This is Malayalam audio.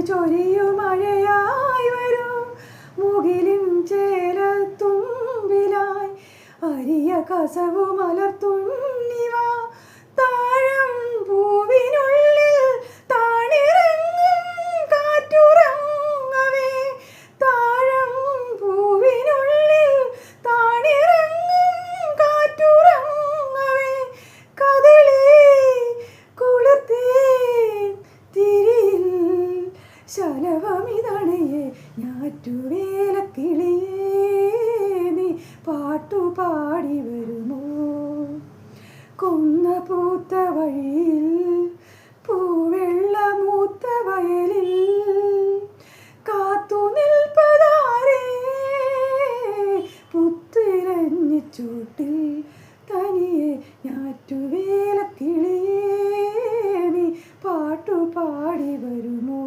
ചൊരിയു മഴയായി വരൂ മുകിലിൻ ചേലത്തുമ്പിലായി അരിയ കസവു മലർത്തുന്നിവ താഴം പൂവിനുള്ളിൽ താണിറങ്ങും കാറ്റുറങ്ങവേ താഴം പൂവിനുള്ളിൽ താണിറങ്ങും കാറ്റുറങ്ങവേ കദളി കുളിർത്തേൻ തിരിയിൽ ശലഭമിതണയെ ഞാറ്റുവേലക്കിളിയേ നീ പാട്ടുപാടി വരുമോ കൊന്ന പൂത്ത വഴിയിൽ പൂവെള്ളമൂത്ത വയലിൽ കാത്തു നിൽപ്പതാരേ പുത്തിരഞ്ഞ ചൂട്ടിൽ തനിയെ ഞാറ്റുവേലക്കിളിയേ നീ പാട്ടുപാടി വരുമോ.